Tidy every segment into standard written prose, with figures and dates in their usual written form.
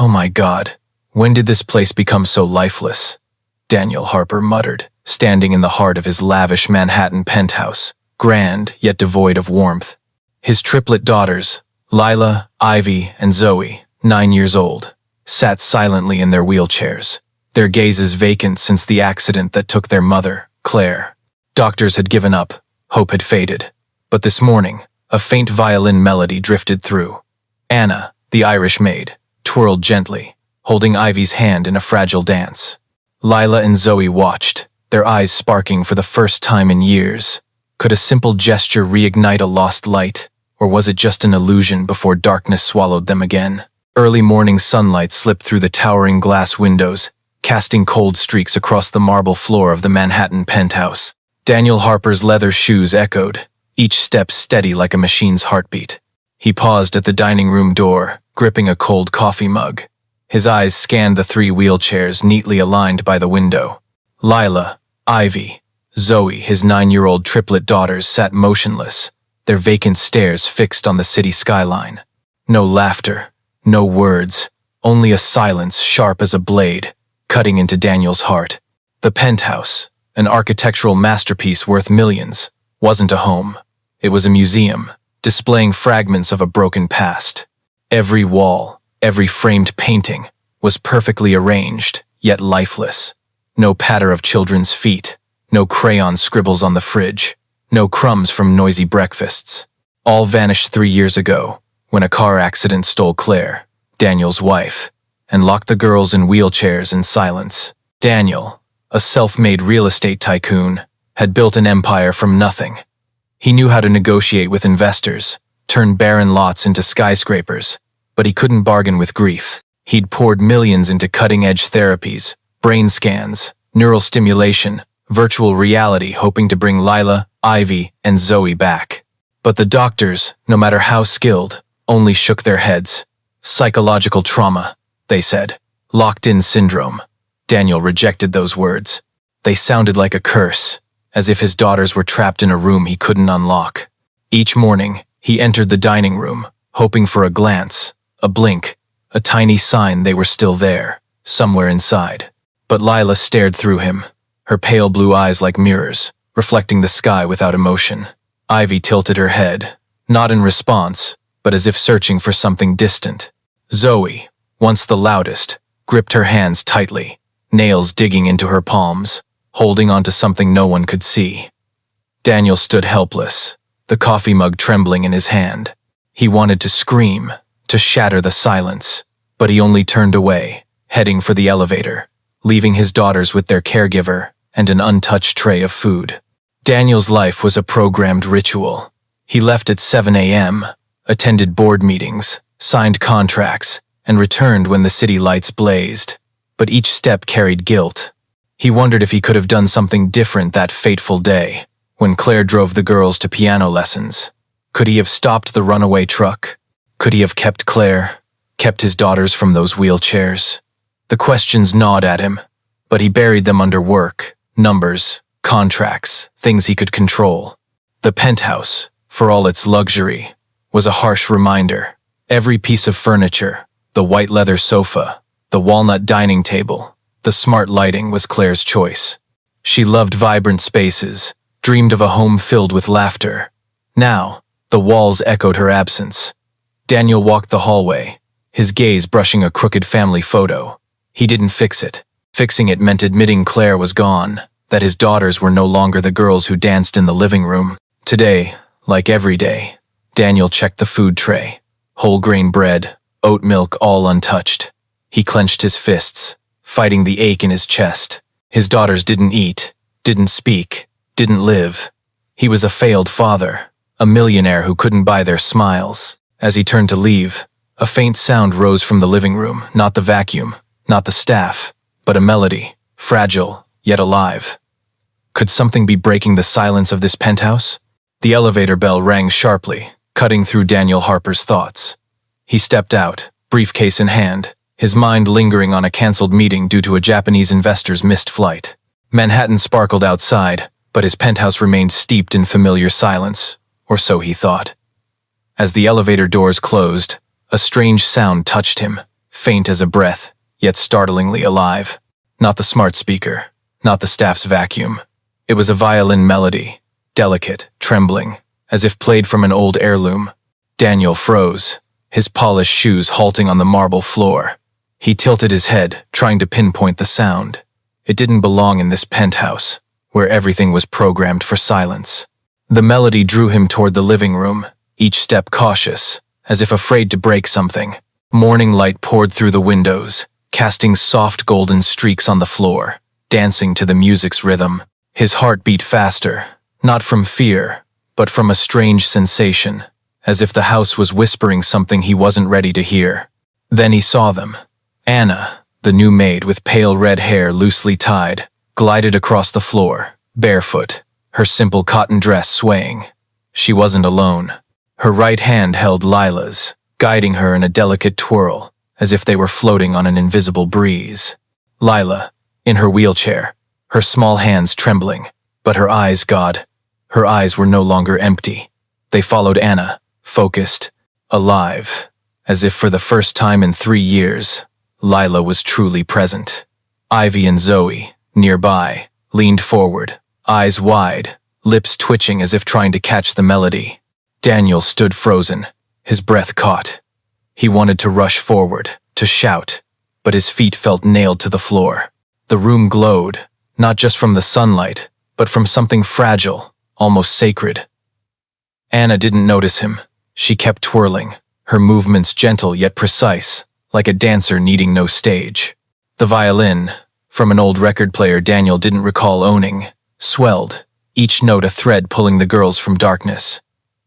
"Oh my God, when did this place become so lifeless?" Daniel Harper muttered, standing in the heart of his lavish Manhattan penthouse, grand yet devoid of warmth. His triplet daughters, Lila, Ivy, and Zoe, 9 years old, sat silently in their wheelchairs, their gazes vacant since the accident that took their mother, Claire. Doctors had given up, hope had faded, but this morning, a faint violin melody drifted through. Anna, the Irish maid, twirled gently, holding Ivy's hand in a fragile dance. Lila and Zoe watched, their eyes sparking for the first time in years. Could a simple gesture reignite a lost light, or was it just an illusion before darkness swallowed them again? Early morning sunlight slipped through the towering glass windows, casting cold streaks across the marble floor of the Manhattan penthouse. Daniel Harper's leather shoes echoed, each step steady like a machine's heartbeat. He paused at the dining room door, gripping a cold coffee mug. His eyes scanned the 3 wheelchairs neatly aligned by the window. Lila, Ivy, Zoe, his 9-year-old triplet daughters, sat motionless, their vacant stares fixed on the city skyline. No laughter, no words, only a silence sharp as a blade, cutting into Daniel's heart. The penthouse, an architectural masterpiece worth millions, wasn't a home. It was a museum, displaying fragments of a broken past. Every wall, every framed painting, was perfectly arranged, yet lifeless. No patter of children's feet, no crayon scribbles on the fridge, no crumbs from noisy breakfasts. All vanished 3 years ago, when a car accident stole Claire, Daniel's wife, and locked the girls in wheelchairs in silence. Daniel, a self-made real estate tycoon, had built an empire from nothing. He knew how to negotiate with investors, turn barren lots into skyscrapers, but he couldn't bargain with grief. He'd poured millions into cutting-edge therapies, brain scans, neural stimulation, virtual reality, hoping to bring Lila, Ivy, and Zoe back. But the doctors, no matter how skilled, only shook their heads. Psychological trauma, they said. Locked-in syndrome. Daniel rejected those words. They sounded like a curse, as if his daughters were trapped in a room he couldn't unlock. Each morning, he entered the dining room, hoping for a glance, a blink, a tiny sign they were still there, somewhere inside. But Lila stared through him, her pale blue eyes like mirrors, reflecting the sky without emotion. Ivy tilted her head, not in response, but as if searching for something distant. Zoe, once the loudest, gripped her hands tightly, nails digging into her palms, holding onto something no one could see. Daniel stood helpless, the coffee mug trembling in his hand. He wanted to scream, to shatter the silence, but he only turned away, heading for the elevator, leaving his daughters with their caregiver and an untouched tray of food. Daniel's life was a programmed ritual. He left at 7 a.m., attended board meetings, signed contracts, and returned when the city lights blazed. But each step carried guilt. He wondered if he could have done something different that fateful day, when Claire drove the girls to piano lessons. Could he have stopped the runaway truck? Could he have kept Claire, kept his daughters from those wheelchairs? The questions gnawed at him, but he buried them under work, numbers, contracts, things he could control. The penthouse, for all its luxury, was a harsh reminder. Every piece of furniture, the white leather sofa, the walnut dining table, the smart lighting was Claire's choice. She loved vibrant spaces, dreamed of a home filled with laughter. Now, the walls echoed her absence. Daniel walked the hallway, his gaze brushing a crooked family photo. He didn't fix it. Fixing it meant admitting Claire was gone, that his daughters were no longer the girls who danced in the living room. Today, like every day, Daniel checked the food tray. Whole grain bread, oat milk, all untouched. He clenched his fists, fighting the ache in his chest. His daughters didn't eat, didn't speak, didn't live. He was a failed father, a millionaire who couldn't buy their smiles. As he turned to leave, a faint sound rose from the living room, not the vacuum, not the staff, but a melody, fragile, yet alive. Could something be breaking the silence of this penthouse? The elevator bell rang sharply, cutting through Daniel Harper's thoughts. He stepped out, briefcase in hand, his mind lingering on a cancelled meeting due to a Japanese investor's missed flight. Manhattan sparkled outside, but his penthouse remained steeped in familiar silence, or so he thought. As the elevator doors closed, a strange sound touched him, faint as a breath, yet startlingly alive. Not the smart speaker, not the staff's vacuum. It was a violin melody, delicate, trembling, as if played from an old heirloom. Daniel froze, his polished shoes halting on the marble floor. He tilted his head, trying to pinpoint the sound. It didn't belong in this penthouse, where everything was programmed for silence. The melody drew him toward the living room, each step cautious, as if afraid to break something. Morning light poured through the windows, casting soft golden streaks on the floor, dancing to the music's rhythm. His heart beat faster, not from fear, but from a strange sensation, as if the house was whispering something he wasn't ready to hear. Then he saw them. Anna, the new maid with pale red hair loosely tied, glided across the floor, barefoot, her simple cotton dress swaying. She wasn't alone. Her right hand held Lila's, guiding her in a delicate twirl, as if they were floating on an invisible breeze. Lila, in her wheelchair, her small hands trembling, but her eyes, God, her eyes were no longer empty. They followed Anna, focused, alive, as if for the first time in 3 years, Lila was truly present. Ivy and Zoe, nearby, leaned forward, eyes wide, lips twitching as if trying to catch the melody. Daniel stood frozen, his breath caught. He wanted to rush forward, to shout, but his feet felt nailed to the floor. The room glowed, not just from the sunlight, but from something fragile, almost sacred. Anna didn't notice him. She kept twirling, her movements gentle yet precise, like a dancer needing no stage. The violin, from an old record player Daniel didn't recall owning, swelled, each note a thread pulling the girls from darkness.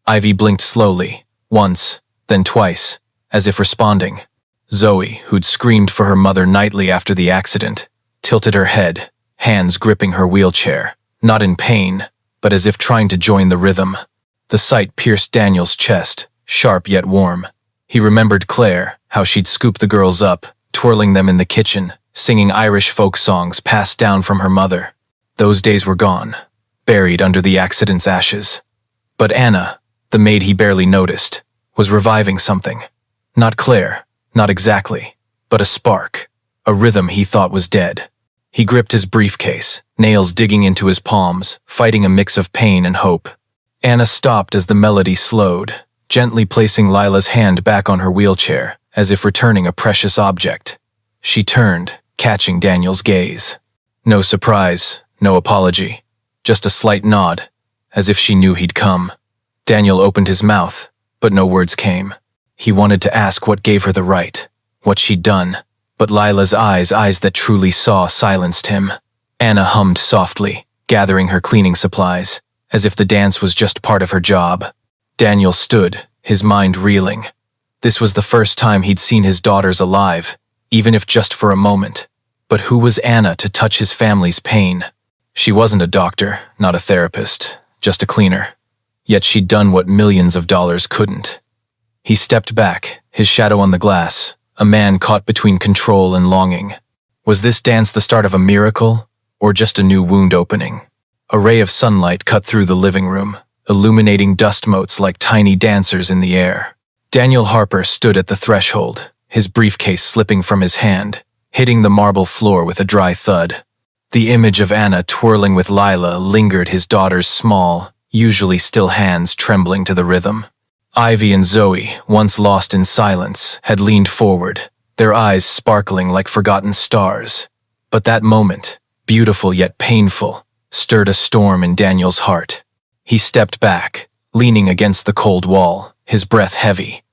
Ivy blinked slowly, once, then twice, as if responding. Zoe, who'd screamed for her mother nightly after the accident, tilted her head, hands gripping her wheelchair, not in pain, but as if trying to join the rhythm. The sight pierced Daniel's chest, sharp yet warm. He remembered Claire, how she'd scoop the girls up, twirling them in the kitchen, singing Irish folk songs passed down from her mother. Those days were gone, buried under the accident's ashes. But Anna, the maid he barely noticed, was reviving something. Not Claire, not exactly, but a spark, a rhythm he thought was dead. He gripped his briefcase, nails digging into his palms, fighting a mix of pain and hope. Anna stopped as the melody slowed, gently placing Lila's hand back on her wheelchair, as if returning a precious object. She turned, catching Daniel's gaze. No surprise, no apology, just a slight nod, as if she knew he'd come. Daniel opened his mouth, but no words came. He wanted to ask what gave her the right, what she'd done, but Lila's eyes that truly saw, silenced him. Anna hummed softly, gathering her cleaning supplies, as if the dance was just part of her job. Daniel stood, his mind reeling. This was the first time he'd seen his daughters alive, even if just for a moment. But who was Anna to touch his family's pain? She wasn't a doctor, not a therapist, just a cleaner. Yet she'd done what millions of dollars couldn't. He stepped back, his shadow on the glass, a man caught between control and longing. Was this dance the start of a miracle, or just a new wound opening? A ray of sunlight cut through the living room, illuminating dust motes like tiny dancers in the air. Daniel Harper stood at the threshold, his briefcase slipping from his hand, hitting the marble floor with a dry thud. The image of Anna twirling with Lila lingered, his daughter's small, usually still hands trembling to the rhythm. Ivy and Zoe, once lost in silence, had leaned forward, their eyes sparkling like forgotten stars. But that moment, beautiful yet painful, stirred a storm in Daniel's heart. He stepped back, leaning against the cold wall, his breath heavy.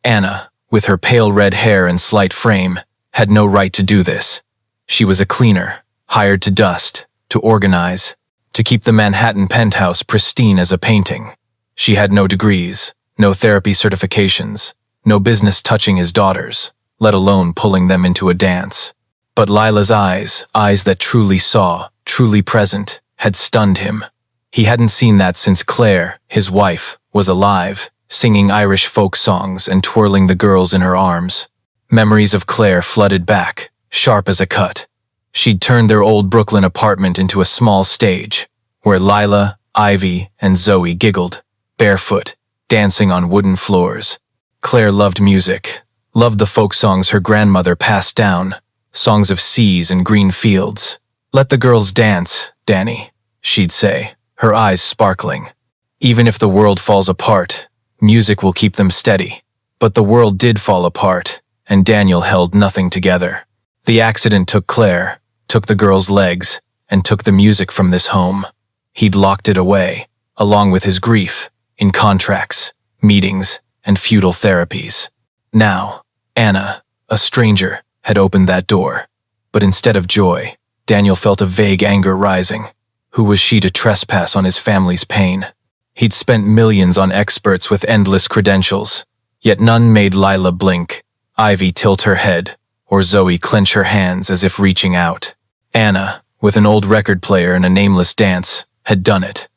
Anna, with her pale red hair and slight frame, had no right to do this. She was a cleaner, hired to dust, to organize, to keep the Manhattan penthouse pristine as a painting. She had no degrees, no therapy certifications, no business touching his daughters, let alone pulling them into a dance. But Lila's eyes that truly saw, truly present, had stunned him. He hadn't seen that since Claire, his wife, was alive, singing Irish folk songs and twirling the girls in her arms. Memories of Claire flooded back, sharp as a cut. She'd turned their old Brooklyn apartment into a small stage, where Lila, Ivy, and Zoe giggled, barefoot, dancing on wooden floors. Claire loved music, Loved the folk songs her grandmother passed down, songs of seas and green fields. "Let the girls dance, Danny," she'd say, her eyes sparkling. "Even if the world falls apart, music will keep them steady." But the world did fall apart, and Daniel held nothing together. The accident took Claire, took the girl's legs, and took the music from this home. He'd locked it away, along with his grief, in contracts, meetings, and futile therapies. Now, Anna, a stranger, had opened that door. But instead of joy, Daniel felt a vague anger rising. Who was she to trespass on his family's pain? He'd spent millions on experts with endless credentials, yet none made Lila blink, Ivy tilt her head, or Zoe clench her hands as if reaching out. Anna, with an old record player and a nameless dance, had done it.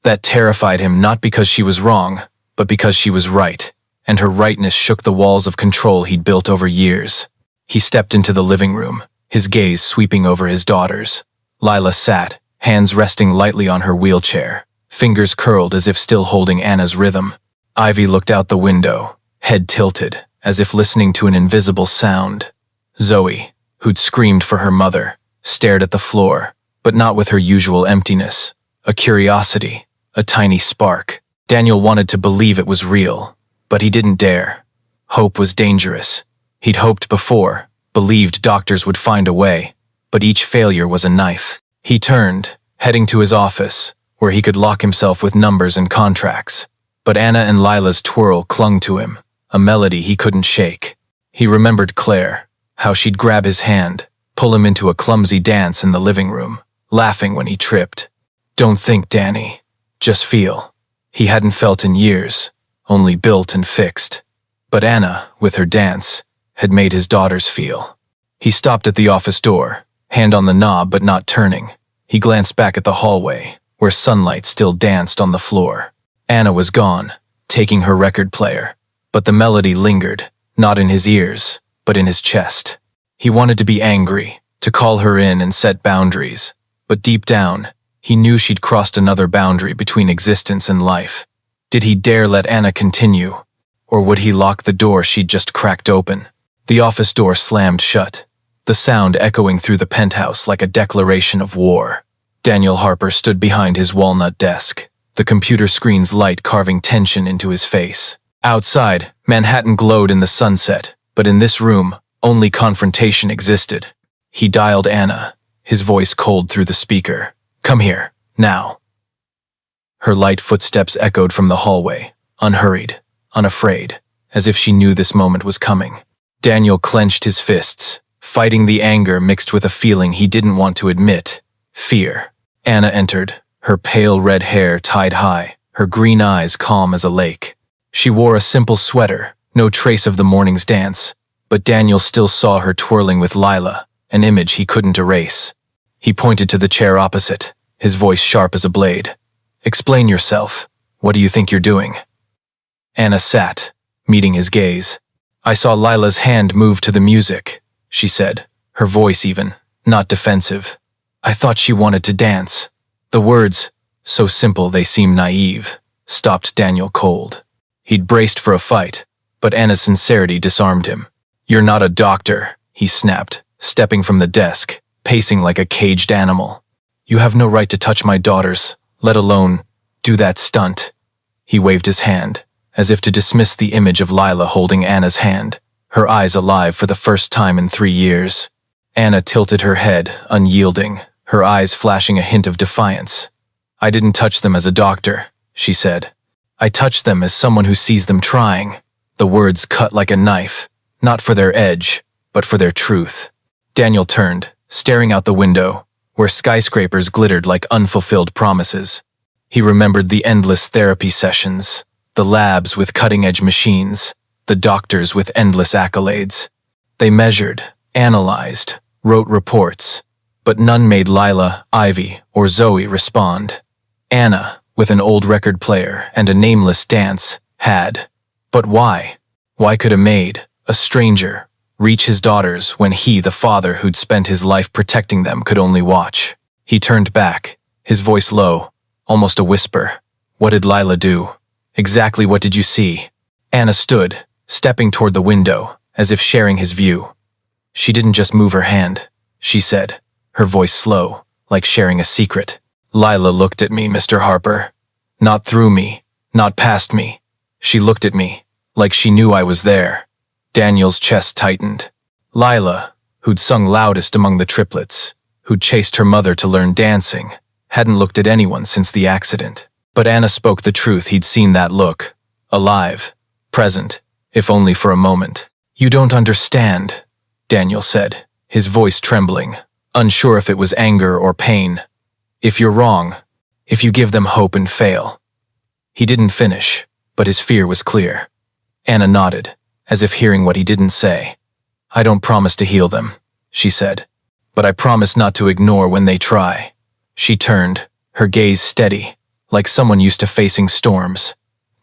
That terrified him not because she was wrong, but because she was right, and her rightness shook the walls of control he'd built over years. He stepped into the living room, his gaze sweeping over his daughters. Lila sat, hands resting lightly on her wheelchair, fingers curled as if still holding Anna's rhythm. Ivy looked out the window, head tilted, as if listening to an invisible sound. Zoe, who'd screamed for her mother, stared at the floor, but not with her usual emptiness. A curiosity, a tiny spark. Daniel wanted to believe it was real, but he didn't dare. Hope was dangerous. He'd hoped before, believed doctors would find a way, but each failure was a knife. He turned, heading to his office, where he could lock himself with numbers and contracts. But Anna and Lila's twirl clung to him, a melody he couldn't shake. He remembered Claire, how she'd grab his hand, pull him into a clumsy dance in the living room, laughing when he tripped. "Don't think, Danny. Just feel." He hadn't felt in years, only built and fixed. But Anna, with her dance, had made his daughters feel. He stopped at the office door, hand on the knob but not turning. He glanced back at the hallway, where sunlight still danced on the floor. Anna was gone, taking her record player, but the melody lingered, not in his ears, but in his chest. He wanted to be angry, to call her in and set boundaries, but deep down, he knew she'd crossed another boundary between existence and life. Did he dare let Anna continue, or would he lock the door she'd just cracked open? The office door slammed shut, the sound echoing through the penthouse like a declaration of war. Daniel Harper stood behind his walnut desk, the computer screen's light carving tension into his face. Outside, Manhattan glowed in the sunset, but in this room, only confrontation existed. He dialed Anna, his voice cold through the speaker. "Come here, now." Her light footsteps echoed from the hallway, unhurried, unafraid, as if she knew this moment was coming. Daniel clenched his fists, fighting the anger mixed with a feeling he didn't want to admit. Fear. Anna entered, her pale red hair tied high, her green eyes calm as a lake. She wore a simple sweater, no trace of the morning's dance, but Daniel still saw her twirling with Lila, an image he couldn't erase. He pointed to the chair opposite, his voice sharp as a blade. "Explain yourself. What do you think you're doing?" Anna sat, meeting his gaze. "I saw Lila's hand move to the music," she said, her voice even, not defensive. "I thought she wanted to dance." The words, so simple they seemed naive, stopped Daniel cold. He'd braced for a fight, but Anna's sincerity disarmed him. "You're not a doctor," he snapped, stepping from the desk, pacing like a caged animal. "You have no right to touch my daughters, let alone do that stunt." He waved his hand, as if to dismiss the image of Lila holding Anna's hand, her eyes alive for the first time in 3 years. Anna tilted her head, unyielding, her eyes flashing a hint of defiance. "I didn't touch them as a doctor," she said. "I touched them as someone who sees them trying." The words cut like a knife, not for their edge, but for their truth. Daniel turned, staring out the window, where skyscrapers glittered like unfulfilled promises. He remembered the endless therapy sessions, the labs with cutting-edge machines, the doctors with endless accolades. They measured, analyzed, wrote reports, but none made Lila, Ivy, or Zoe respond. Anna, with an old record player and a nameless dance, had. But why? Why could a maid, a stranger, reach his daughters when he, the father who'd spent his life protecting them, could only watch? He turned back, his voice low, almost a whisper. "What did Lila do? Exactly what did you see?" Anna stood, stepping toward the window, as if sharing his view. She didn't just move her hand, she said, her voice slow, like sharing a secret. Lila looked at me, Mr. Harper. Not through me, not past me. She looked at me, like she knew I was there. Daniel's chest tightened. Lila, who'd sung loudest among the triplets, who'd chased her mother to learn dancing, hadn't looked at anyone since the accident. But Anna spoke the truth. He'd seen that look. Alive. Present. If only for a moment. You don't understand, Daniel said, his voice trembling, unsure if it was anger or pain. If you're wrong, if you give them hope and fail. He didn't finish, but his fear was clear. Anna nodded, as if hearing what he didn't say. I don't promise to heal them, she said, but I promise not to ignore when they try. She turned, her gaze steady, like someone used to facing storms.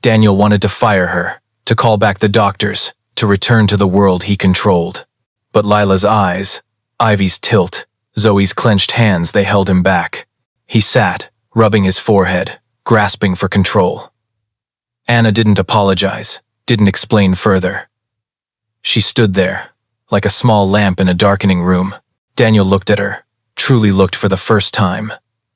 Daniel wanted to fire her, to call back the doctors, to return to the world he controlled. But Lila's eyes, Ivy's tilt, Zoe's clenched hands, they held him back. He sat, rubbing his forehead, grasping for control. Anna didn't apologize, didn't explain further. She stood there, like a small lamp in a darkening room. Daniel looked at her, truly looked for the first time.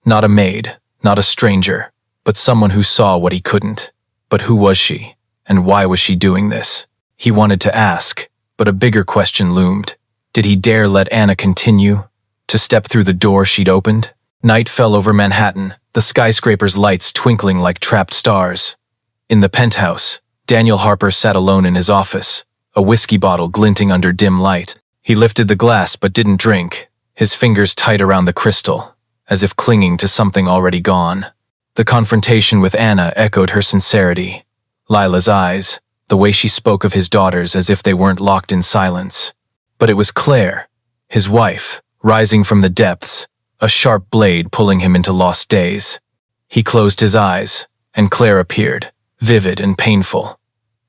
Not a maid, not a stranger, but someone who saw what he couldn't. But who was she, and why was she doing this? He wanted to ask, but a bigger question loomed. Did he dare let Anna continue to step through the door she'd opened? Night fell over Manhattan, the skyscraper's lights twinkling like trapped stars. In the penthouse, Daniel Harper sat alone in his office, a whiskey bottle glinting under dim light. He lifted the glass but didn't drink, his fingers tight around the crystal, as if clinging to something already gone. The confrontation with Anna echoed her sincerity. Lila's eyes, the way she spoke of his daughters as if they weren't locked in silence. But it was Claire, his wife, rising from the depths, a sharp blade pulling him into lost days. He closed his eyes, and Claire appeared, vivid and painful.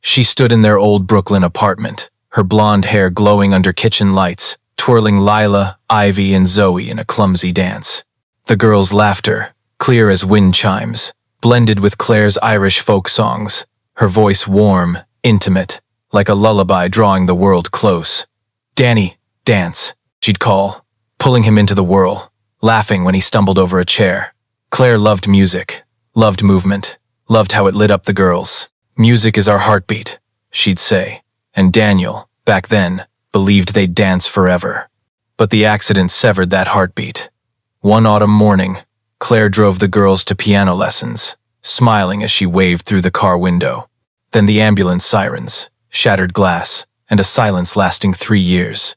She stood in their old Brooklyn apartment, her blonde hair glowing under kitchen lights, twirling Lila, Ivy, and Zoe in a clumsy dance. The girls' laughter, clear as wind chimes, blended with Claire's Irish folk songs, her voice warm, intimate, like a lullaby drawing the world close. Danny, dance, she'd call, pulling him into the whirl, laughing when he stumbled over a chair. Claire loved music, loved movement, loved how it lit up the girls. Music is our heartbeat, she'd say, and Daniel, back then, believed they'd dance forever. But the accident severed that heartbeat. One autumn morning, Claire drove the girls to piano lessons, smiling as she waved through the car window. Then the ambulance sirens, shattered glass, and a silence lasting 3 years.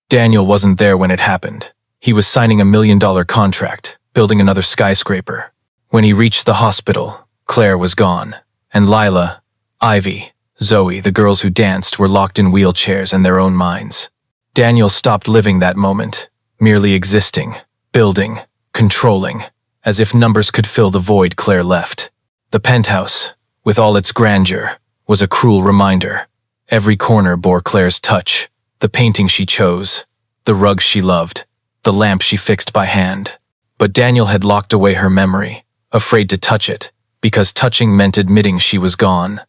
Daniel wasn't there when it happened. He was signing a $1 million contract, building another skyscraper. When he reached the hospital, Claire was gone, and Lila, Ivy, Zoe, the girls who danced, were locked in wheelchairs and their own minds. Daniel stopped living that moment, merely existing, building, controlling, as if numbers could fill the void Claire left. The penthouse, with all its grandeur, was a cruel reminder. Every corner bore Claire's touch, the painting she chose, the rugs she loved, the lamp she fixed by hand. But Daniel had locked away her memory, afraid to touch it, because touching meant admitting she was gone.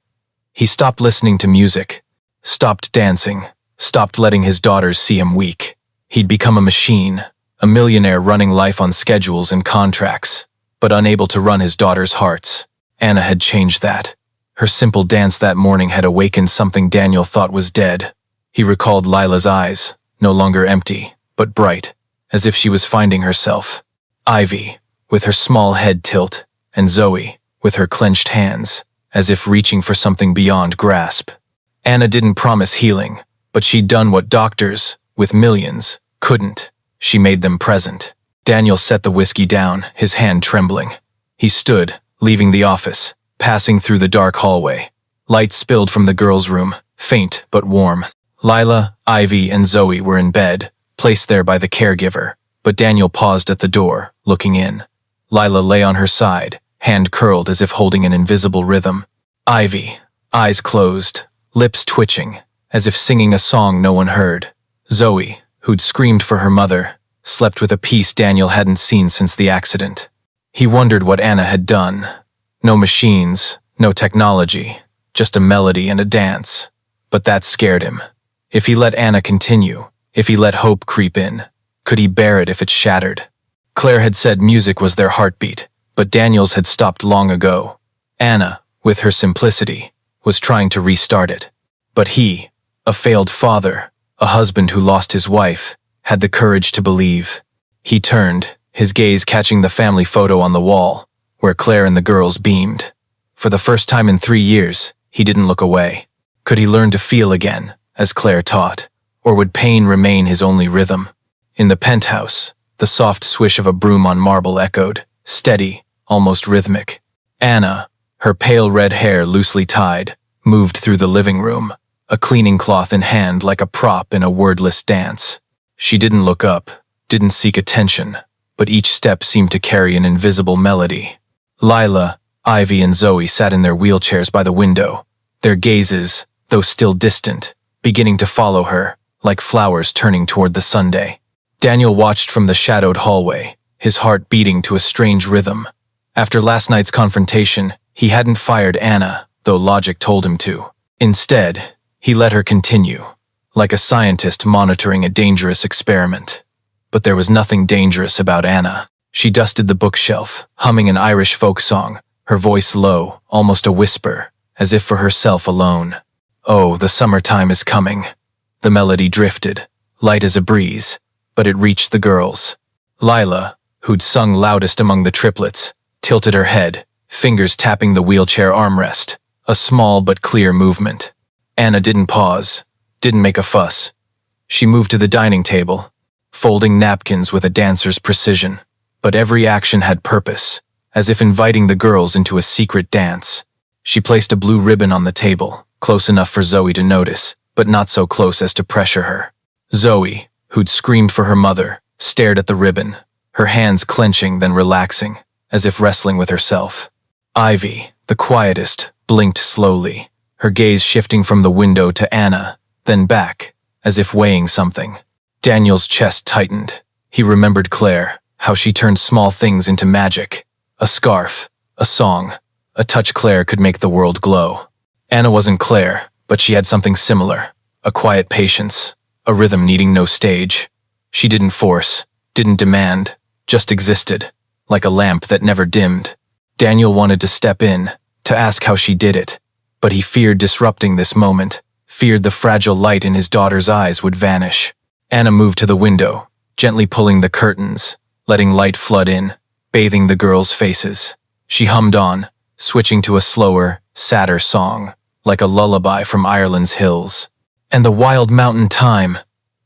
He stopped listening to music, stopped dancing, stopped letting his daughters see him weak. He'd become a machine, a millionaire running life on schedules and contracts, but unable to run his daughters' hearts. Anna had changed that. Her simple dance that morning had awakened something Daniel thought was dead. He recalled Lila's eyes, no longer empty, but bright, as if she was finding herself. Ivy, with her small head tilt, and Zoe, with her clenched hands, as if reaching for something beyond grasp. Anna didn't promise healing, but she'd done what doctors, with millions, couldn't. She made them present. Daniel set the whiskey down, his hand trembling. He stood, leaving the office, passing through the dark hallway. Light spilled from the girls' room, faint but warm. Lila, Ivy, and Zoe were in bed, placed there by the caregiver, but Daniel paused at the door, looking in. Lila lay on her side, hand curled as if holding an invisible rhythm. Ivy, eyes closed, lips twitching, as if singing a song no one heard. Zoe, who'd screamed for her mother, slept with a peace Daniel hadn't seen since the accident. He wondered what Anna had done. No machines, no technology, just a melody and a dance. But that scared him. If he let Anna continue, if he let hope creep in, could he bear it if it shattered? Claire had said music was their heartbeat, but Daniel's had stopped long ago. Anna, with her simplicity, was trying to restart it. But he, a failed father, a husband who lost his wife, had the courage to believe. He turned, his gaze catching the family photo on the wall, where Claire and the girls beamed. For the first time in 3 years, he didn't look away. Could he learn to feel again, as Claire taught, or would pain remain his only rhythm? In the penthouse, the soft swish of a broom on marble echoed, steady, almost rhythmic. Anna, her pale red hair loosely tied, moved through the living room, a cleaning cloth in hand like a prop in a wordless dance. She didn't look up, didn't seek attention, but each step seemed to carry an invisible melody. Lila, Ivy, and Zoe sat in their wheelchairs by the window, their gazes, though still distant, beginning to follow her, like flowers turning toward the Sunday. Daniel watched from the shadowed hallway, his heart beating to a strange rhythm. After last night's confrontation, he hadn't fired Anna, though logic told him to. Instead, he let her continue, like a scientist monitoring a dangerous experiment. But there was nothing dangerous about Anna. She dusted the bookshelf, humming an Irish folk song, her voice low, almost a whisper, as if for herself alone. Oh, the summertime is coming. The melody drifted, light as a breeze, but it reached the girls. Lila, who'd sung loudest among the triplets, tilted her head, fingers tapping the wheelchair armrest, a small but clear movement. Anna didn't pause, didn't make a fuss. She moved to the dining table, folding napkins with a dancer's precision, but every action had purpose, as if inviting the girls into a secret dance. She placed a blue ribbon on the table, close enough for Zoe to notice, but not so close as to pressure her. Zoe, who'd screamed for her mother, stared at the ribbon, her hands clenching then relaxing, as if wrestling with herself. Ivy, the quietest, blinked slowly, her gaze shifting from the window to Anna, then back, as if weighing something. Daniel's chest tightened. He remembered Claire, how she turned small things into magic. A scarf, a song, a touch Claire could make the world glow. Anna wasn't Claire, but she had something similar, a quiet patience, a rhythm needing no stage. She didn't force, didn't demand, just existed, like a lamp that never dimmed. Daniel wanted to step in, to ask how she did it, but he feared disrupting this moment, feared the fragile light in his daughter's eyes would vanish. Anna moved to the window, gently pulling the curtains, letting light flood in, bathing the girls' faces. She hummed on, switching to a slower, sadder song, like a lullaby from Ireland's hills. And the wild mountain time.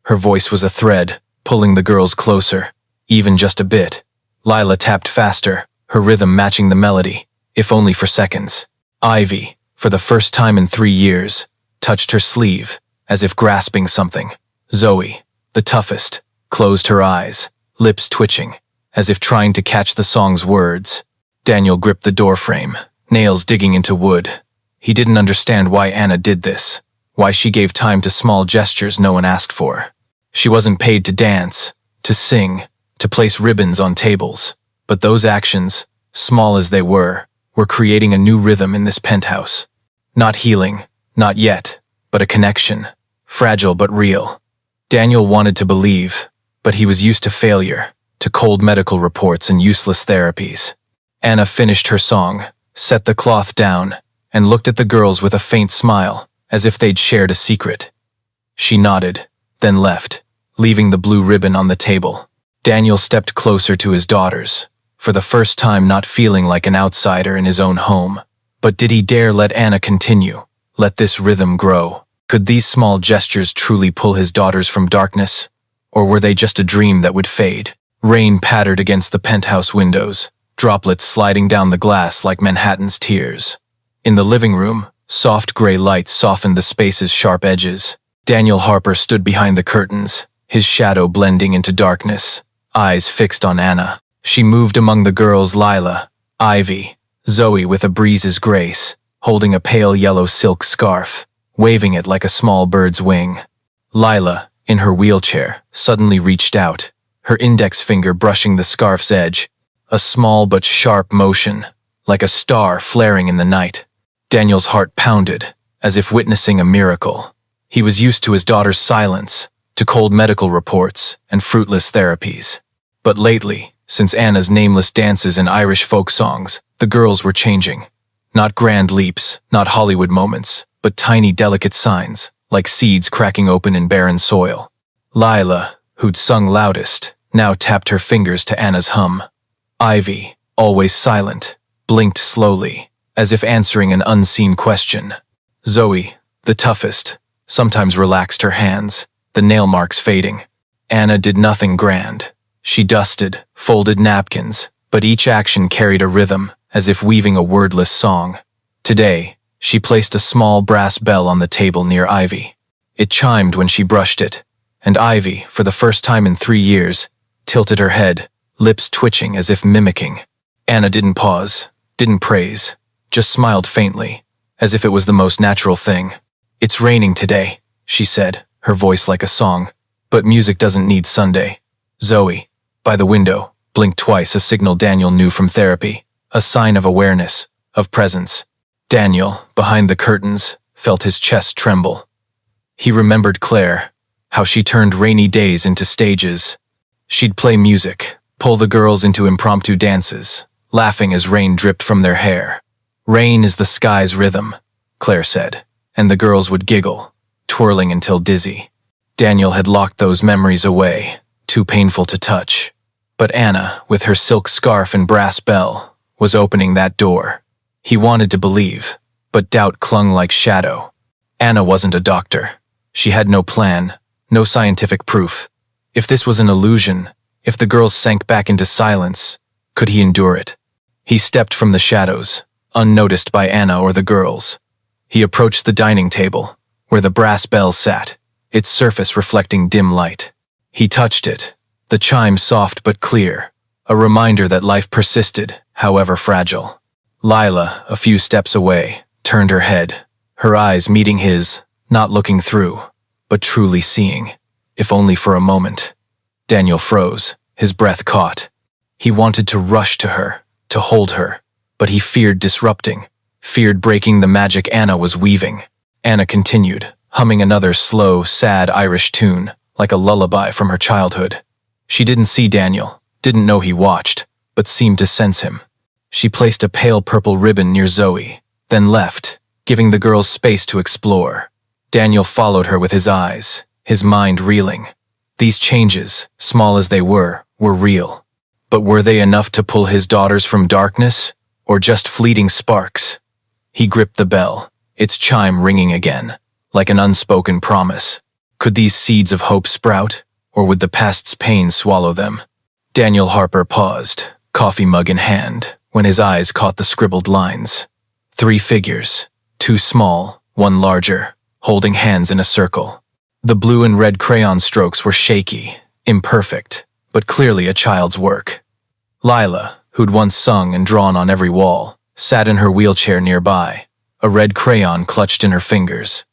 Her voice was a thread, pulling the girls closer, even just a bit. Lila tapped faster, her rhythm matching the melody, if only for seconds. Ivy, for the first time in 3 years, touched her sleeve, as if grasping something. Zoe, the toughest, closed her eyes, lips twitching, as if trying to catch the song's words. Daniel gripped the doorframe, nails digging into wood. He didn't understand why Anna did this, why she gave time to small gestures no one asked for. She wasn't paid to dance, to sing, to place ribbons on tables, but those actions, small as they were creating a new rhythm in this penthouse. Not healing, not yet, but a connection, fragile but real. Daniel wanted to believe, but he was used to failure, to cold medical reports and useless therapies. Anna finished her song, set the cloth down, and looked at the girls with a faint smile, as if they'd shared a secret. She nodded, then left, leaving the blue ribbon on the table. Daniel stepped closer to his daughters, for the first time not feeling like an outsider in his own home. But did he dare let Anna continue, let this rhythm grow? Could these small gestures truly pull his daughters from darkness? Or were they just a dream that would fade? Rain pattered against the penthouse windows, droplets sliding down the glass like Manhattan's tears. In the living room, soft gray lights softened the space's sharp edges. Daniel Harper stood behind the curtains, his shadow blending into darkness, eyes fixed on Anna. She moved among the girls, Lila, Ivy, Zoe with a breeze's grace, holding a pale yellow silk scarf, waving it like a small bird's wing. Lila, in her wheelchair, suddenly reached out, her index finger brushing the scarf's edge, a small but sharp motion, like a star flaring in the night. Daniel's heart pounded, as if witnessing a miracle. He was used to his daughter's silence, to cold medical reports and fruitless therapies. But lately, since Anna's nameless dances and Irish folk songs, the girls were changing. Not grand leaps, not Hollywood moments, but tiny delicate signs, like seeds cracking open in barren soil. Lila, who'd sung loudest, now tapped her fingers to Anna's hum. Ivy, always silent, blinked slowly, as if answering an unseen question. Zoe, the toughest, sometimes relaxed her hands, the nail marks fading. Anna did nothing grand. She dusted, folded napkins, but each action carried a rhythm, as if weaving a wordless song. Today, she placed a small brass bell on the table near Ivy. It chimed when she brushed it, and Ivy, for the first time in 3 years, tilted her head, lips twitching as if mimicking. Anna didn't pause, didn't praise, just smiled faintly, as if it was the most natural thing. "It's raining today," she said, her voice like a song, "but music doesn't need Sunday." Zoe, by the window, blinked twice, a signal Daniel knew from therapy, a sign of awareness, of presence. Daniel, behind the curtains, felt his chest tremble. He remembered Claire, how she turned rainy days into stages. She'd play music, pull the girls into impromptu dances, laughing as rain dripped from their hair. "Rain is the sky's rhythm," Claire said, and the girls would giggle, twirling until dizzy. Daniel had locked those memories away, too painful to touch. But Anna, with her silk scarf and brass bell, was opening that door. He wanted to believe, but doubt clung like shadow. Anna wasn't a doctor. She had no plan, no scientific proof. If this was an illusion, if the girls sank back into silence, could he endure it? He stepped from the shadows, unnoticed by Anna or the girls. He approached the dining table, where the brass bell sat, its surface reflecting dim light. He touched it, the chime soft but clear, a reminder that life persisted, however fragile. Lila, a few steps away, turned her head, her eyes meeting his, not looking through, but truly seeing, if only for a moment. Daniel froze, his breath caught. He wanted to rush to her, to hold her, but he feared disrupting, feared breaking the magic Anna was weaving. Anna continued, humming another slow, sad Irish tune, like a lullaby from her childhood. She didn't see Daniel, didn't know he watched, but seemed to sense him. She placed a pale purple ribbon near Zoe, then left, giving the girls space to explore. Daniel followed her with his eyes, his mind reeling. These changes, small as they were real. But were they enough to pull his daughters from darkness, or just fleeting sparks? He gripped the bell, its chime ringing again, like an unspoken promise. Could these seeds of hope sprout, or would the past's pain swallow them? Daniel Harper paused, coffee mug in hand, when his eyes caught the scribbled lines. 3 figures, 2 small, 1 larger, holding hands in a circle. The blue and red crayon strokes were shaky, imperfect, but clearly a child's work. Lila, who'd once sung and drawn on every wall, sat in her wheelchair nearby, a red crayon clutched in her fingers.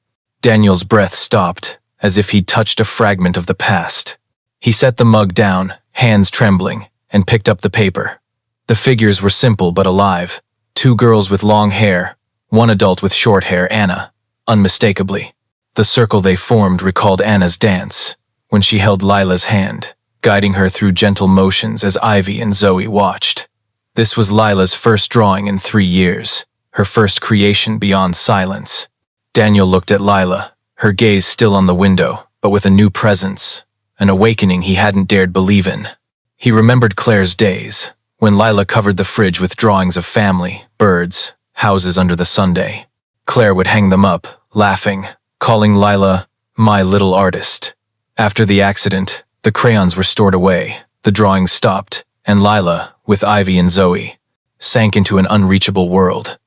Daniel's breath stopped, as if he'd touched a fragment of the past. He set the mug down, hands trembling, and picked up the paper. The figures were simple but alive. 2 girls with long hair, 1 adult with short hair, Anna, unmistakably. The circle they formed recalled Anna's dance, when she held Lila's hand, guiding her through gentle motions as Ivy and Zoe watched. This was Lila's first drawing in 3 years, her first creation beyond silence. Daniel looked at Lila, her gaze still on the window, but with a new presence, an awakening he hadn't dared believe in. He remembered Claire's days, when Lila covered the fridge with drawings of family, birds, houses under the Sunday. Claire would hang them up, laughing, calling Lila, "my little artist." After the accident, the crayons were stored away, the drawings stopped, and Lila, with Ivy and Zoe, sank into an unreachable world.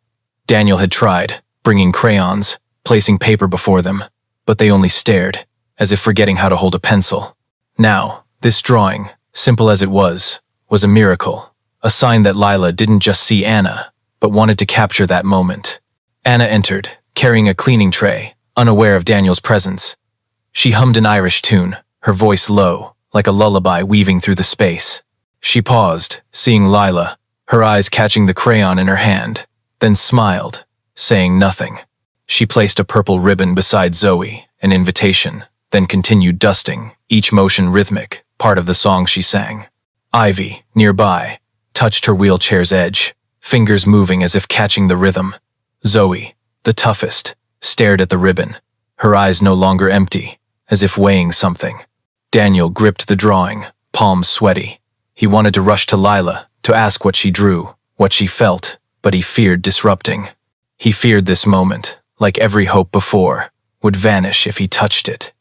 Daniel had tried, bringing crayons, placing paper before them, but they only stared, as if forgetting how to hold a pencil. Now, this drawing, simple as it was a miracle, a sign that Lila didn't just see Anna, but wanted to capture that moment. Anna entered, carrying a cleaning tray, unaware of Daniel's presence. She hummed an Irish tune, her voice low, like a lullaby weaving through the space. She paused, seeing Lila, her eyes catching the crayon in her hand, then smiled, saying nothing. She placed a purple ribbon beside Zoe an invitation, then continued dusting, each motion rhythmic, part of the song she sang. Ivy, nearby, touched her wheelchair's edge, fingers moving as if catching the rhythm. Zoe, the toughest, stared at the ribbon, her eyes no longer empty, as if weighing something. Daniel gripped the drawing, palms sweaty. He wanted to rush to Lila, to ask what she drew, what she felt, but he feared disrupting. He feared this moment, like every hope before, would vanish if he touched it.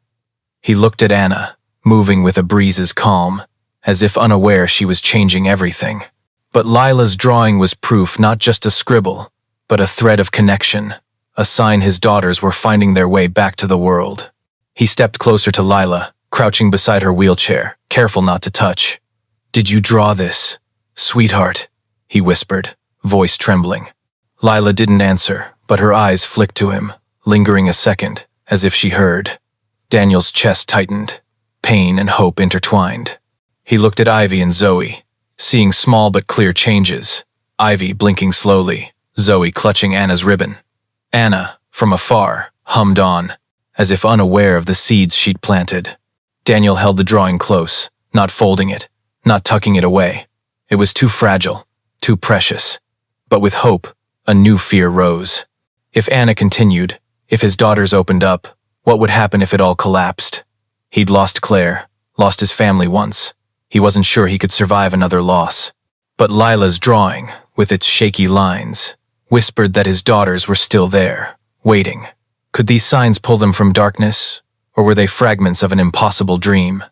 He looked at Anna, moving with a breeze's calm, as if unaware she was changing everything. But Lila's drawing was proof, not just a scribble, but a thread of connection, a sign his daughters were finding their way back to the world. He stepped closer to Lila, crouching beside her wheelchair, careful not to touch. "Did you draw this, sweetheart?" he whispered, voice trembling. Lila didn't answer, but her eyes flicked to him, lingering a second, as if she heard. Daniel's chest tightened, pain and hope intertwined. He looked at Ivy and Zoe, seeing small but clear changes. Ivy blinking slowly, Zoe clutching Anna's ribbon. Anna, from afar, hummed on, as if unaware of the seeds she'd planted. Daniel held the drawing close, not folding it, not tucking it away. It was too fragile, too precious. But with hope, a new fear rose. If Anna continued, if his daughters opened up, what would happen if it all collapsed? He'd lost Claire, lost his family once. He wasn't sure he could survive another loss. But Lila's drawing, with its shaky lines, whispered that his daughters were still there, waiting. Could these signs pull them from darkness, or were they fragments of an impossible dream?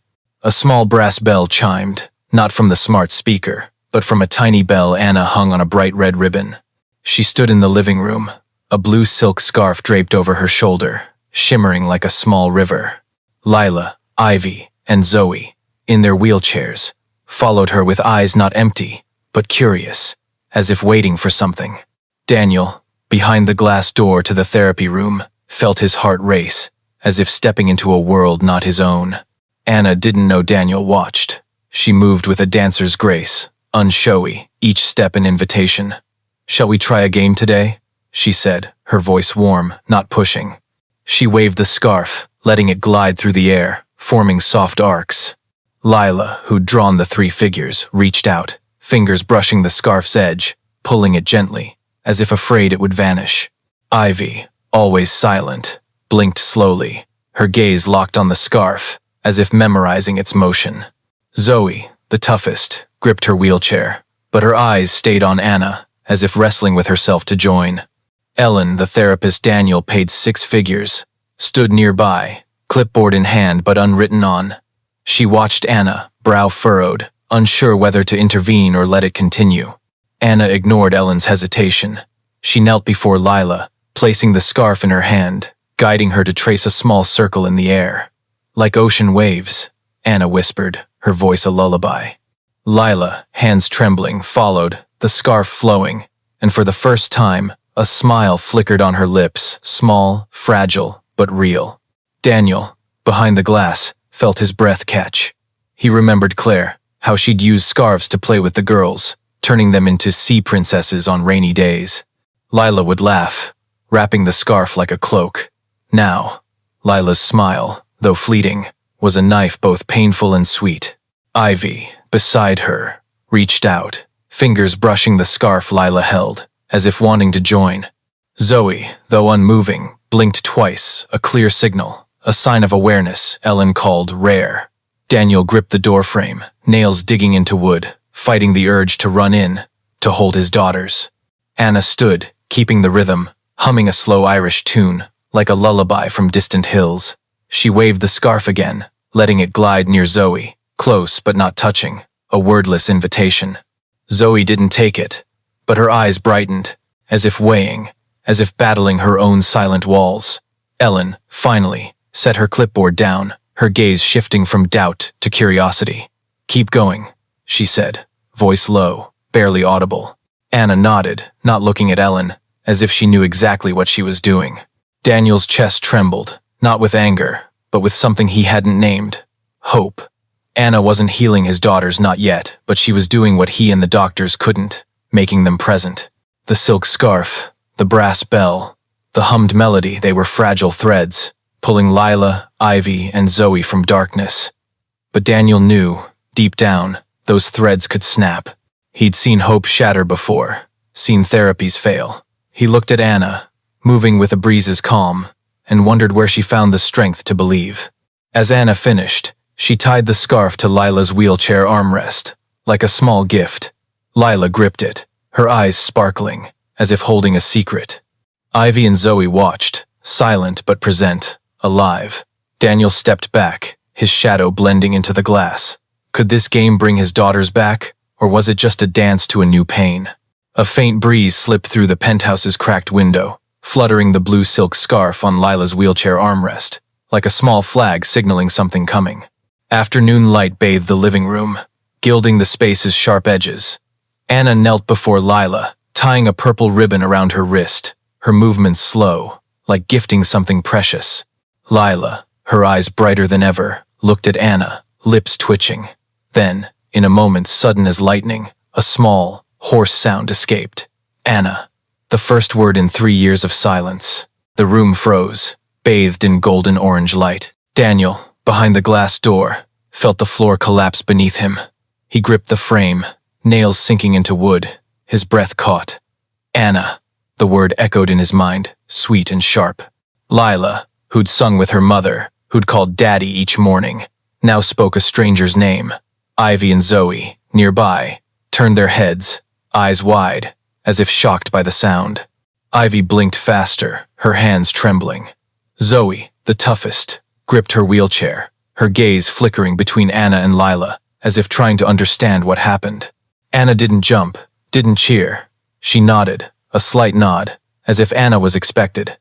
A small brass bell chimed, not from the smart speaker, but from a tiny bell Anna hung on a bright red ribbon. She stood in the living room, a blue silk scarf draped over her shoulder, shimmering like a small river. Lila, Ivy, and Zoe, in their wheelchairs, followed her with eyes not empty, but curious, as if waiting for something. Daniel, behind the glass door to the therapy room, felt his heart race, as if stepping into a world not his own. Anna didn't know Daniel watched. She moved with a dancer's grace, unshowy, each step an invitation. "Shall we try a game today?" she said, her voice warm, not pushing. She waved the scarf, letting it glide through the air, forming soft arcs. Lila, who'd drawn the three figures, reached out, fingers brushing the scarf's edge, pulling it gently, as if afraid it would vanish. Ivy, always silent, blinked slowly, her gaze locked on the scarf, as if memorizing its motion. Zoe, the toughest, gripped her wheelchair, but her eyes stayed on Anna, as if wrestling with herself to join. Ellen, the therapist Daniel paid 6 figures, stood nearby, clipboard in hand but unwritten on. She watched Anna, brow furrowed, unsure whether to intervene or let it continue. Anna ignored Ellen's hesitation. She knelt before Lila, placing the scarf in her hand, guiding her to trace a small circle in the air. "Like ocean waves," Anna whispered, her voice a lullaby. Lila, hands trembling, followed, the scarf flowing, and for the first time, a smile flickered on her lips, small, fragile, but real. Daniel, behind the glass, felt his breath catch. He remembered Claire, how she'd used scarves to play with the girls, turning them into sea princesses on rainy days. Lila would laugh, wrapping the scarf like a cloak. Now, Lila's smile, though fleeting, was a knife both painful and sweet. Ivy, beside her, reached out, fingers brushing the scarf Lila held, as if wanting to join. Zoe, though unmoving, blinked twice, a clear signal, a sign of awareness Ellen called rare. Daniel gripped the doorframe, nails digging into wood, fighting the urge to run in, to hold his daughters. Anna stood, keeping the rhythm, humming a slow Irish tune, like a lullaby from distant hills. She waved the scarf again, letting it glide near Zoe, close but not touching, a wordless invitation. Zoe didn't take it, but her eyes brightened, as if weighing, as if battling her own silent walls. Ellen, finally, set her clipboard down, her gaze shifting from doubt to curiosity. "Keep going," she said, voice low, barely audible. Anna nodded, not looking at Ellen, as if she knew exactly what she was doing. Daniel's chest trembled, not with anger, but with something he hadn't named: hope. Anna wasn't healing his daughters, not yet, but she was doing what he and the doctors couldn't, making them present. The silk scarf, the brass bell, the hummed melody, they were fragile threads, pulling Lila, Ivy, and Zoe from darkness. But Daniel knew, deep down, those threads could snap. He'd seen hope shatter before, seen therapies fail. He looked at Anna, moving with a breeze's calm, and wondered where she found the strength to believe. As Anna finished, she tied the scarf to Lila's wheelchair armrest, like a small gift. Lila gripped it, her eyes sparkling, as if holding a secret. Ivy and Zoe watched, silent but present, alive. Daniel stepped back, his shadow blending into the glass. Could this game bring his daughters back, or was it just a dance to a new pain? A faint breeze slipped through the penthouse's cracked window, fluttering the blue silk scarf on Lila's wheelchair armrest, like a small flag signaling something coming. Afternoon light bathed the living room, gilding the space's sharp edges. Anna knelt before Lila, tying a purple ribbon around her wrist, her movements slow, like gifting something precious. Lila, her eyes brighter than ever, looked at Anna, lips twitching. Then, in a moment sudden as lightning, a small, hoarse sound escaped. Anna. The first word in 3 years of silence. The room froze, bathed in golden orange light. Daniel, behind the glass door, felt the floor collapse beneath him. He gripped the frame, nails sinking into wood, his breath caught. Anna. The word echoed in his mind, sweet and sharp. Lila, who'd sung with her mother, who'd called Daddy each morning, now spoke a stranger's name. Ivy and Zoe, nearby, turned their heads, eyes wide, as if shocked by the sound. Ivy blinked faster, her hands trembling. Zoe, the toughest, gripped her wheelchair, her gaze flickering between Anna and Lila, as if trying to understand what happened. Anna didn't jump, didn't cheer. She nodded, a slight nod, as if Anna was expected.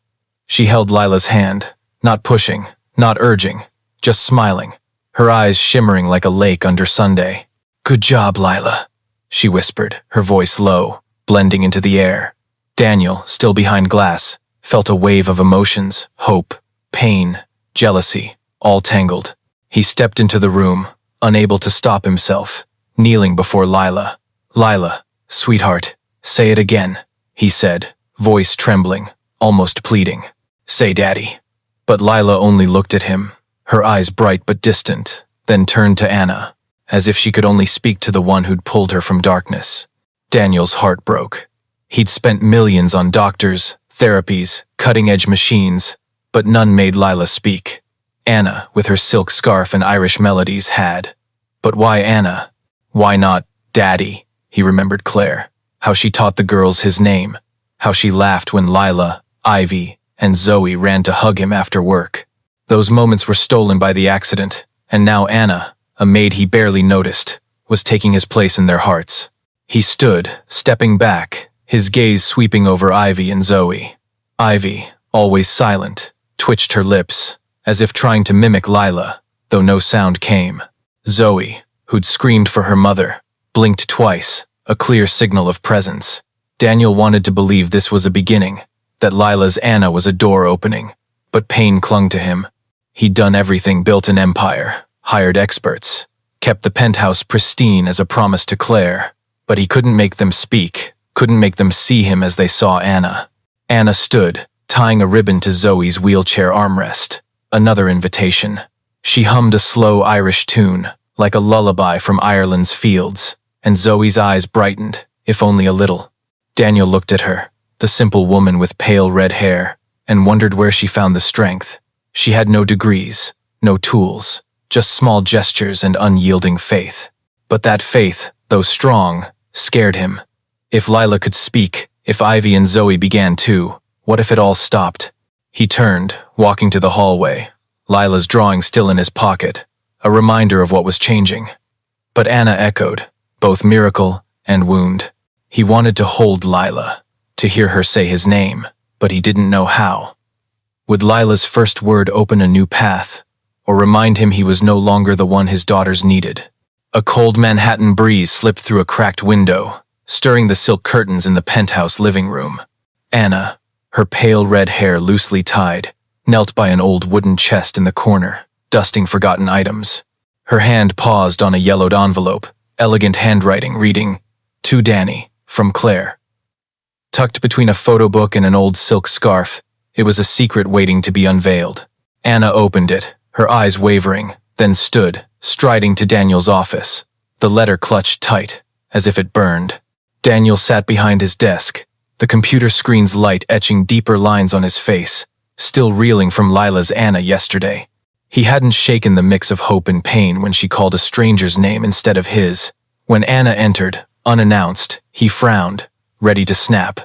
She held Lila's hand, not pushing, not urging, just smiling, her eyes shimmering like a lake under Sunday. "Good job, Lila," she whispered, her voice low, blending into the air. Daniel, still behind glass, felt a wave of emotions, hope, pain, jealousy, all tangled. He stepped into the room, unable to stop himself, kneeling before Lila. "Lila, sweetheart, say it again," he said, voice trembling, almost pleading. "Say Daddy." But Lila only looked at him, her eyes bright but distant, then turned to Anna, as if she could only speak to the one who'd pulled her from darkness. Daniel's heart broke. He'd spent millions on doctors, therapies, cutting-edge machines, but none made Lila speak. Anna, with her silk scarf and Irish melodies, had. But why Anna? Why not Daddy? He remembered Claire, how she taught the girls his name, how she laughed when Lila, Ivy, and Zoe ran to hug him after work. Those moments were stolen by the accident, and now Anna, a maid he barely noticed, was taking his place in their hearts. He stood, stepping back, his gaze sweeping over Ivy and Zoe. Ivy, always silent, twitched her lips, as if trying to mimic Lila, though no sound came. Zoe, who'd screamed for her mother, blinked twice, a clear signal of presence. Daniel wanted to believe this was a beginning, that Lila's Anna was a door opening, but pain clung to him. He'd done everything, built an empire, hired experts, kept the penthouse pristine as a promise to Claire, but he couldn't make them speak, couldn't make them see him as they saw Anna. Anna stood, tying a ribbon to Zoe's wheelchair armrest, another invitation. She hummed a slow Irish tune, like a lullaby from Ireland's fields, and Zoe's eyes brightened, if only a little. Daniel looked at her, the simple woman with pale red hair, and wondered where she found the strength. She had no degrees, no tools, just small gestures and unyielding faith. But that faith, though strong, scared him. If Lila could speak, if Ivy and Zoe began too, what if it all stopped? He turned, walking to the hallway, Lila's drawing still in his pocket, a reminder of what was changing. But Anna echoed, both miracle and wound. He wanted to hold Lila, to hear her say his name, but he didn't know how. Would Lila's first word open a new path, or remind him he was no longer the one his daughters needed? A cold Manhattan breeze slipped through a cracked window, stirring the silk curtains in the penthouse living room. Anna, her pale red hair loosely tied, knelt by an old wooden chest in the corner, dusting forgotten items. Her hand paused on a yellowed envelope, elegant handwriting reading, "To Danny, from Claire." Tucked between a photo book and an old silk scarf, it was a secret waiting to be unveiled. Anna opened it, her eyes wavering, then stood, striding to Daniel's office. The letter clutched tight, as if it burned. Daniel sat behind his desk, the computer screen's light etching deeper lines on his face, still reeling from Lila's Anna yesterday. He hadn't shaken the mix of hope and pain when she called a stranger's name instead of his. When Anna entered, unannounced, he frowned, ready to snap.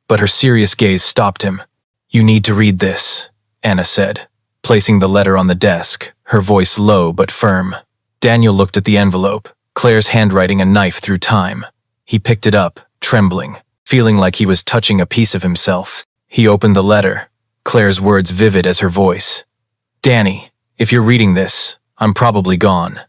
But her serious gaze stopped him. "You need to read this," Anna said, placing the letter on the desk, her voice low but firm. Daniel looked at the envelope, Claire's handwriting a knife through time. He picked it up, trembling, feeling like he was touching a piece of himself. He opened the letter, Claire's words vivid as her voice. "Danny, if you're reading this, I'm probably gone.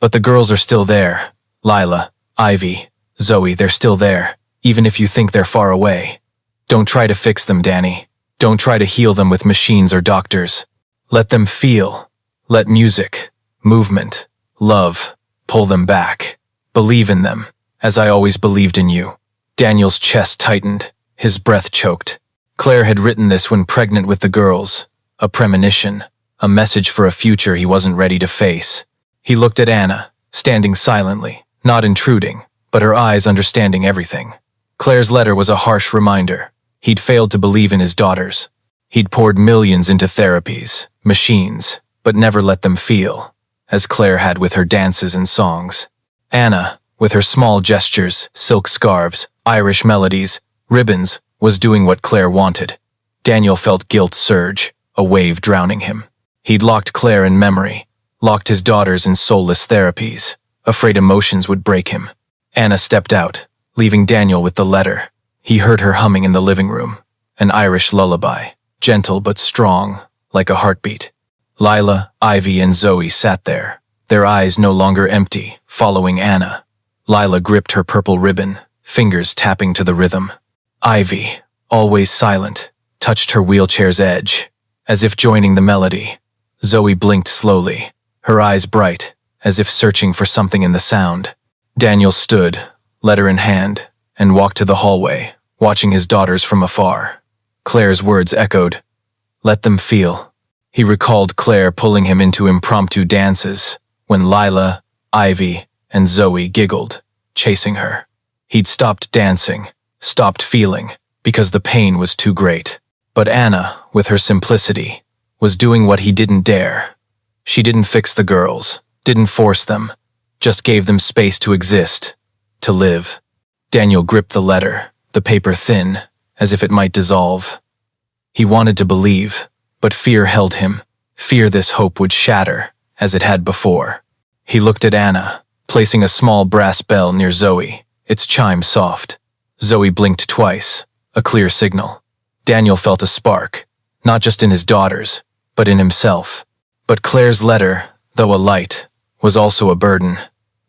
But the girls are still there. Lila, Ivy, Zoe, they're still there, even if you think they're far away. Don't try to fix them, Danny. Don't try to heal them with machines or doctors. Let them feel. Let music, movement, love, pull them back. Believe in them, as I always believed in you." Daniel's chest tightened, his breath choked. Claire had written this when pregnant with the girls, a premonition, a message for a future he wasn't ready to face. He looked at Anna, standing silently, not intruding, but her eyes understanding everything. Claire's letter was a harsh reminder. He'd failed to believe in his daughters. He'd poured millions into therapies, machines, but never let them feel, as Claire had with her dances and songs. Anna, with her small gestures, silk scarves, Irish melodies, ribbons, was doing what Claire wanted. Daniel felt guilt surge, a wave drowning him. He'd locked Claire in memory, locked his daughters in soulless therapies, afraid emotions would break him. Anna stepped out, leaving Daniel with the letter. He heard her humming in the living room, an Irish lullaby, gentle but strong, like a heartbeat. Lila, Ivy, and Zoe sat there, their eyes no longer empty, following Anna. Lila gripped her purple ribbon, fingers tapping to the rhythm. Ivy, always silent, touched her wheelchair's edge, as if joining the melody. Zoe blinked slowly, her eyes bright, as if searching for something in the sound. Daniel stood, letter in hand, and walked to the hallway, watching his daughters from afar. Claire's words echoed, "Let them feel." He recalled Claire pulling him into impromptu dances, when Lila, Ivy, and Zoe giggled, chasing her. He'd stopped dancing, stopped feeling, because the pain was too great. But Anna, with her simplicity, was doing what he didn't dare. She didn't fix the girls, didn't force them, just gave them space to exist, to live. Daniel gripped the letter, the paper thin, as if it might dissolve. He wanted to believe, but fear held him, fear this hope would shatter, as it had before. He looked at Anna, placing a small brass bell near Zoe, its chime soft. Zoe blinked twice, a clear signal. Daniel felt a spark, not just in his daughters, but in himself. But Claire's letter, though a light, was also a burden.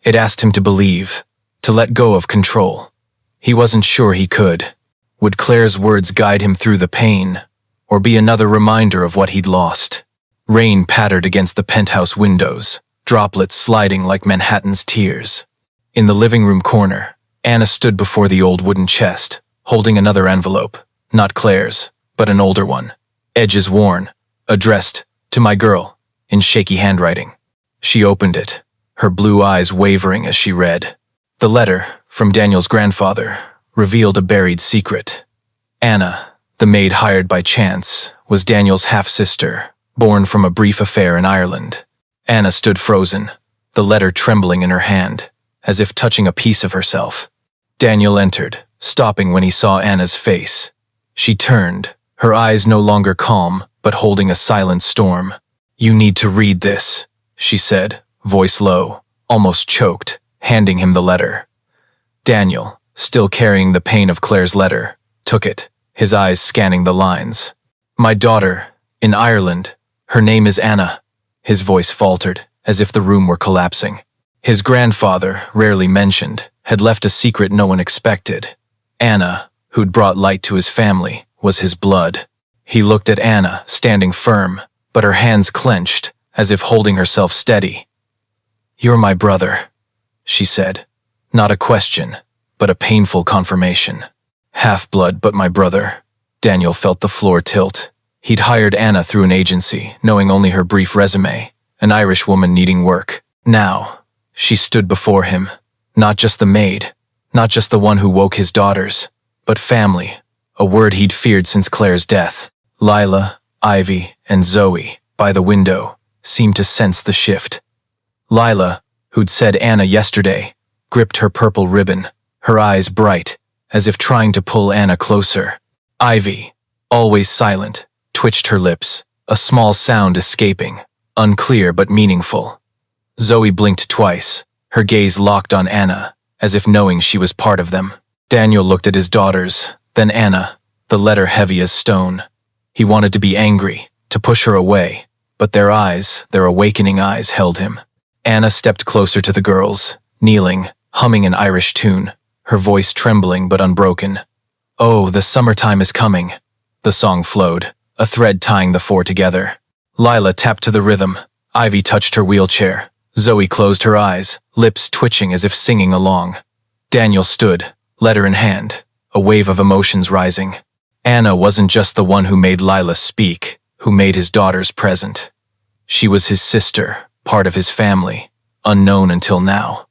It asked him to believe, to let go of control. He wasn't sure he could. Would Claire's words guide him through the pain, or be another reminder of what he'd lost? Rain pattered against the penthouse windows, droplets sliding like Manhattan's tears. In the living room corner, Anna stood before the old wooden chest, holding another envelope, not Claire's, but an older one. Edges worn, addressed, "To my girl," in shaky handwriting. She opened it, her blue eyes wavering as she read. The letter, from Daniel's grandfather, revealed a buried secret. Anna, the maid hired by chance, was Daniel's half-sister, born from a brief affair in Ireland. Anna stood frozen, the letter trembling in her hand, as if touching a piece of herself. Daniel entered, stopping when he saw Anna's face. She turned, her eyes no longer calm, but holding a silent storm. "You need to read this," she said, voice low, almost choked, handing him the letter. Daniel, still carrying the pain of Claire's letter, took it, his eyes scanning the lines. "My daughter, in Ireland, her name is Anna." His voice faltered, as if the room were collapsing. His grandfather, rarely mentioned, had left a secret no one expected. Anna, who'd brought light to his family, was his blood. He looked at Anna, standing firm, but her hands clenched, as if holding herself steady. "You're my brother," she said. Not a question, but a painful confirmation. Half-blood, but my brother. Daniel felt the floor tilt. He'd hired Anna through an agency, knowing only her brief resume, an Irish woman needing work. Now, she stood before him, not just the maid, not just the one who woke his daughters, but family, a word he'd feared since Claire's death. Lila, Ivy, and Zoe, by the window, seemed to sense the shift. Lila, who'd said Anna yesterday, gripped her purple ribbon, her eyes bright, as if trying to pull Anna closer. Ivy, always silent, twitched her lips, a small sound escaping, unclear but meaningful. Zoe blinked twice, her gaze locked on Anna, as if knowing she was part of them. Daniel looked at his daughters, then Anna, the letter heavy as stone. He wanted to be angry, to push her away, but their eyes, their awakening eyes, held him. Anna stepped closer to the girls, kneeling, humming an Irish tune, her voice trembling but unbroken. "Oh, the summertime is coming," the song flowed, a thread tying the four together. Lila tapped to the rhythm. Ivy touched her wheelchair. Zoe closed her eyes, lips twitching as if singing along. Daniel stood, letter in hand, a wave of emotions rising. Anna wasn't just the one who made Lila speak, who made his daughters present. She was his sister, part of his family, unknown until now.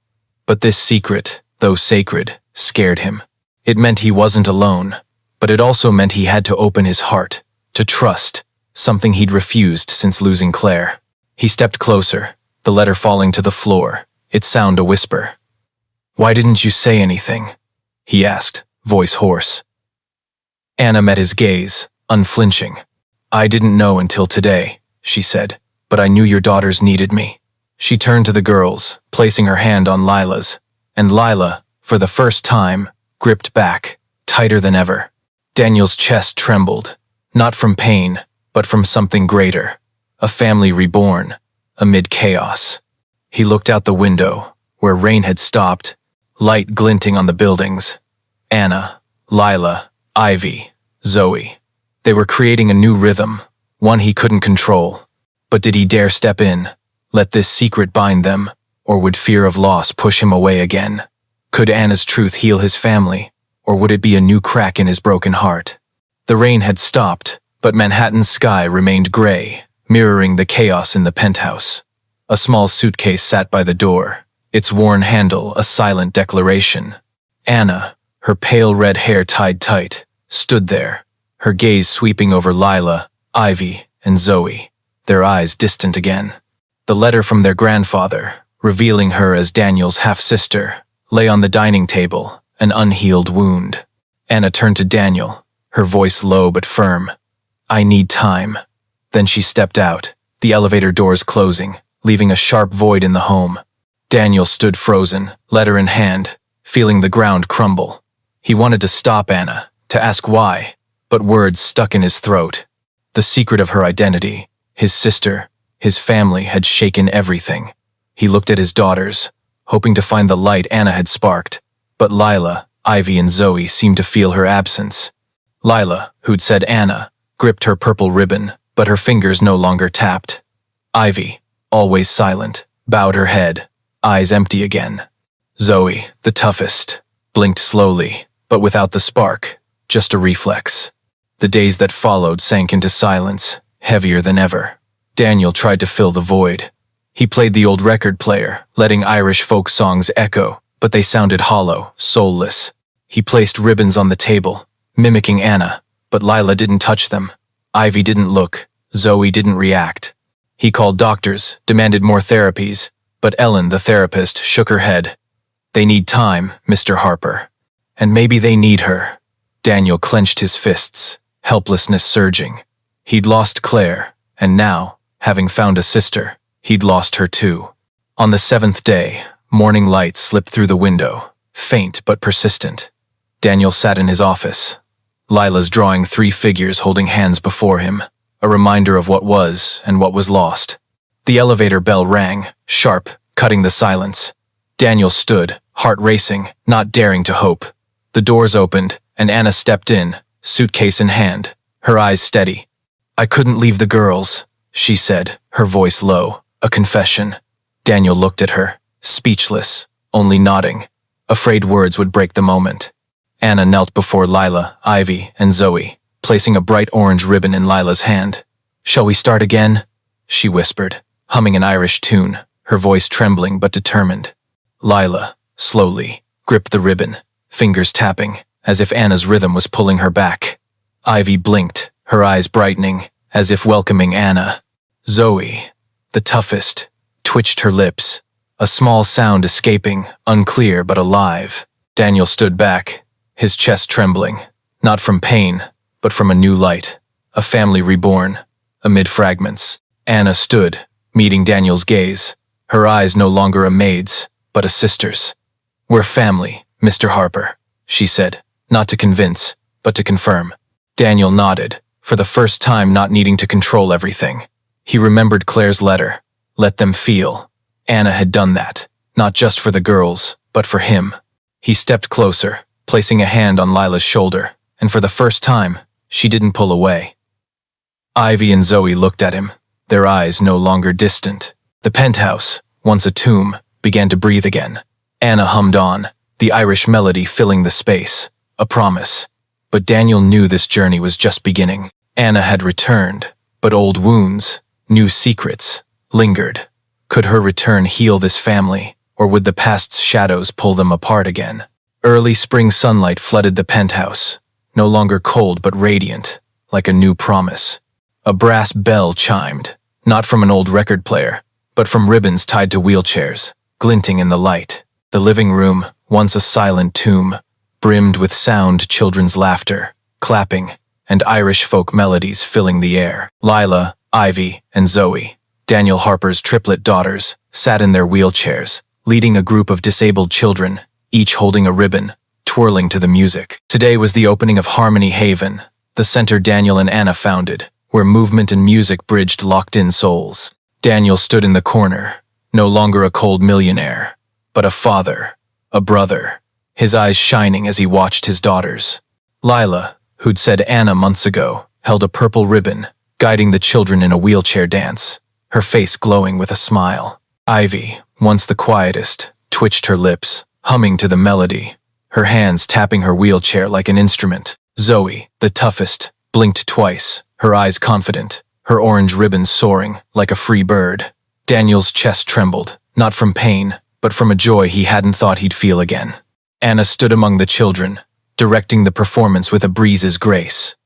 But this secret, though sacred, scared him. It meant he wasn't alone, but it also meant he had to open his heart, to trust, something he'd refused since losing Claire. He stepped closer, the letter falling to the floor, its sound a whisper. "Why didn't you say anything?" he asked, voice hoarse. Anna met his gaze, unflinching. "I didn't know until today," she said, "but I knew your daughters needed me." She turned to the girls, placing her hand on Lila's, and Lila, for the first time, gripped back, tighter than ever. Daniel's chest trembled, not from pain, but from something greater, a family reborn, amid chaos. He looked out the window, where rain had stopped, light glinting on the buildings. Anna, Lila, Ivy, Zoe. They were creating a new rhythm, one he couldn't control. But did he dare step in, let this secret bind them, or would fear of loss push him away again? Could Anna's truth heal his family, or would it be a new crack in his broken heart? The rain had stopped, but Manhattan's sky remained gray, mirroring the chaos in the penthouse. A small suitcase sat by the door, its worn handle a silent declaration. Anna, her pale red hair tied tight, stood there, her gaze sweeping over Lila, Ivy, and Zoe, their eyes distant again. The letter from their grandfather, revealing her as Daniel's half-sister, lay on the dining table, an unhealed wound. Anna turned to Daniel, her voice low but firm. "I need time." Then she stepped out, the elevator doors closing, leaving a sharp void in the home. Daniel stood frozen, letter in hand, feeling the ground crumble. He wanted to stop Anna, to ask why, but words stuck in his throat. The secret of her identity, his sister, his family had shaken everything. He looked at his daughters, hoping to find the light Anna had sparked, but Lila, Ivy, and Zoe seemed to feel her absence. Lila, who'd said Anna, gripped her purple ribbon, but her fingers no longer tapped. Ivy, always silent, bowed her head, eyes empty again. Zoe, the toughest, blinked slowly, but without the spark, just a reflex. The days that followed sank into silence, heavier than ever. Daniel tried to fill the void. He played the old record player, letting Irish folk songs echo, but they sounded hollow, soulless. He placed ribbons on the table, mimicking Anna, but Lila didn't touch them. Ivy didn't look, Zoe didn't react. He called doctors, demanded more therapies, but Ellen, the therapist, shook her head. "They need time, Mr. Harper. And maybe they need her." Daniel clenched his fists, helplessness surging. He'd lost Claire, and now, having found a sister, he'd lost her too. On the 7th day, morning light slipped through the window, faint but persistent. Daniel sat in his office. Lila's drawing 3 figures holding hands before him, a reminder of what was and what was lost. The elevator bell rang, sharp, cutting the silence. Daniel stood, heart racing, not daring to hope. The doors opened, and Anna stepped in, suitcase in hand, her eyes steady. "I couldn't leave the girls," she said, her voice low, a confession. Daniel looked at her, speechless, only nodding, afraid words would break the moment. Anna knelt before Lila, Ivy, and Zoe, placing a bright orange ribbon in Lila's hand. "Shall we start again?" she whispered, humming an Irish tune, her voice trembling but determined. Lila, slowly, gripped the ribbon, fingers tapping, as if Anna's rhythm was pulling her back. Ivy blinked, her eyes brightening, as if welcoming Anna. Zoe, the toughest, twitched her lips, a small sound escaping, unclear but alive. Daniel stood back, his chest trembling, not from pain, but from a new light, a family reborn, amid fragments. Anna stood, meeting Daniel's gaze, her eyes no longer a maid's, but a sister's. "We're family, Mr. Harper," she said, not to convince, but to confirm. Daniel nodded, for the first time not needing to control everything. He remembered Claire's letter, "Let them feel." Anna had done that, not just for the girls, but for him. He stepped closer, placing a hand on Lila's shoulder, and for the first time, she didn't pull away. Ivy and Zoe looked at him, their eyes no longer distant. The penthouse, once a tomb, began to breathe again. Anna hummed on, the Irish melody filling the space, a promise. But Daniel knew this journey was just beginning. Anna had returned, but old wounds, new secrets, lingered. Could her return heal this family, or would the past's shadows pull them apart again? Early spring sunlight flooded the penthouse, no longer cold but radiant, like a new promise. A brass bell chimed, not from an old record player, but from ribbons tied to wheelchairs, glinting in the light. The living room, once a silent tomb, brimmed with sound children's laughter, clapping, and Irish folk melodies filling the air. Lila, Ivy, and Zoe, Daniel Harper's triplet daughters, sat in their wheelchairs, leading a group of disabled children, each holding a ribbon, twirling to the music. Today was the opening of Harmony Haven, the center Daniel and Anna founded, where movement and music bridged locked-in souls. Daniel stood in the corner, no longer a cold millionaire, but a father, a brother, his eyes shining as he watched his daughters. Lila, who'd said Anna months ago, held a purple ribbon, guiding the children in a wheelchair dance, her face glowing with a smile. Ivy, once the quietest, twitched her lips, humming to the melody, her hands tapping her wheelchair like an instrument. Zoe, the toughest, blinked twice, her eyes confident, her orange ribbon soaring like a free bird. Daniel's chest trembled, not from pain, but from a joy he hadn't thought he'd feel again. Anna stood among the children, directing the performance with a breeze's grace.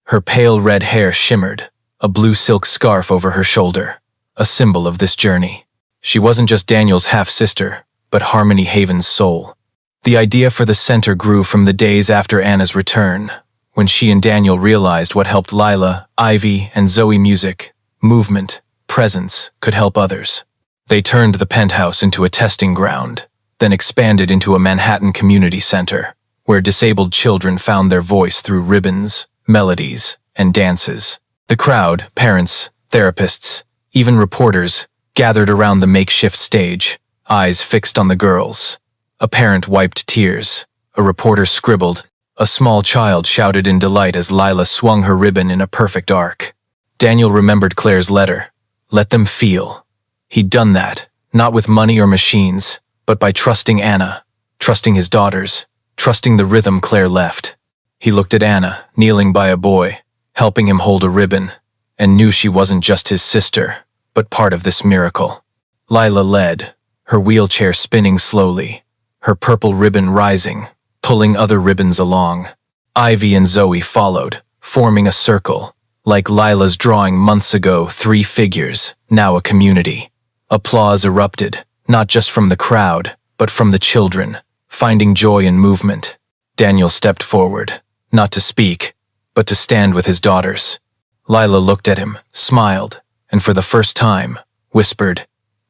Her pale red hair shimmered, a blue silk scarf over her shoulder, a symbol of this journey. She wasn't just Daniel's half-sister, but Harmony Haven's soul. The idea for the center grew from the days after Anna's return, when she and Daniel realized what helped Lila, Ivy, and Zoe music, movement, presence, could help others. They turned the penthouse into a testing ground, then expanded into a Manhattan community center, where disabled children found their voice through ribbons, melodies, and dances. The crowd, parents, therapists, even reporters, gathered around the makeshift stage, eyes fixed on the girls. A parent wiped tears, a reporter scribbled, a small child shouted in delight as Lila swung her ribbon in a perfect arc. Daniel remembered Claire's letter, "Let them feel." He'd done that, not with money or machines, but by trusting Anna, trusting his daughters, trusting the rhythm Claire left. He looked at Anna, kneeling by a boy, helping him hold a ribbon, and knew she wasn't just his sister, but part of this miracle. Lila led, her wheelchair spinning slowly, her purple ribbon rising, pulling other ribbons along. Ivy and Zoe followed, forming a circle, like Lila's drawing months ago, 3 figures, now a community. Applause erupted, not just from the crowd, but from the children, finding joy in movement. Daniel stepped forward, not to speak, but to stand with his daughters. Lila looked at him, smiled, and for the first time, whispered,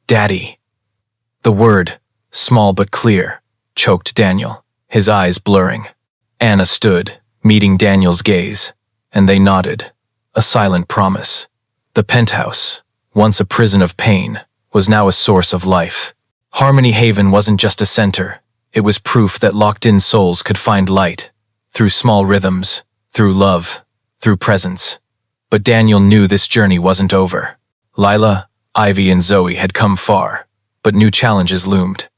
"Daddy." The word, small but clear, choked Daniel, his eyes blurring. Anna stood, meeting Daniel's gaze, and they nodded, a silent promise. The penthouse, once a prison of pain, was now a source of life. Harmony Haven wasn't just a center, it was proof that locked-in souls could find light, through small rhythms, through love, through presence. But Daniel knew this journey wasn't over. Lila, Ivy, and Zoe had come far, but new challenges loomed.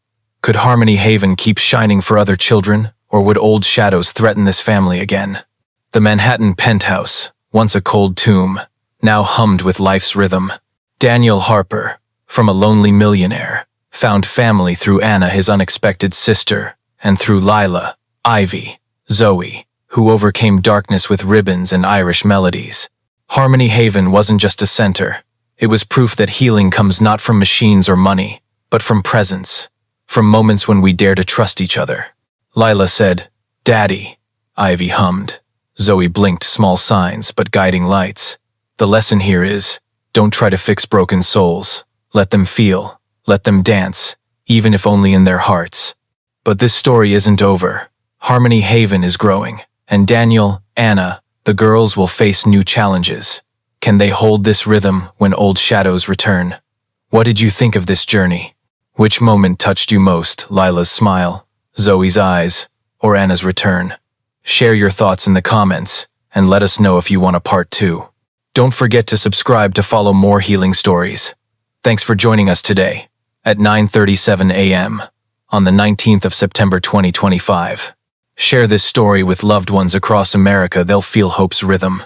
Could Harmony Haven keep shining for other children, or would old shadows threaten this family again? The Manhattan penthouse, once a cold tomb, now hummed with life's rhythm. Daniel Harper, from a lonely millionaire, found family through Anna, his unexpected sister, and through Lila, Ivy, Zoe, who overcame darkness with ribbons and Irish melodies. Harmony Haven wasn't just a center. It was proof that healing comes not from machines or money, but from presence, from moments when we dare to trust each other. Lila said, "Daddy." Ivy hummed. Zoe blinked, small signs but guiding lights. The lesson here is, don't try to fix broken souls. Let them feel, let them dance, even if only in their hearts. But this story isn't over. Harmony Haven is growing, and Daniel, Anna, the girls will face new challenges. Can they hold this rhythm when old shadows return? What did you think of this journey? Which moment touched you most? Lila's smile, Zoe's eyes, or Anna's return? Share your thoughts in the comments, and let us know if you want a part 2. Don't forget to subscribe to follow more healing stories. Thanks for joining us today, at 9:37 a.m., on the 19th of September 2025. Share this story with loved ones across America. They'll feel hope's rhythm.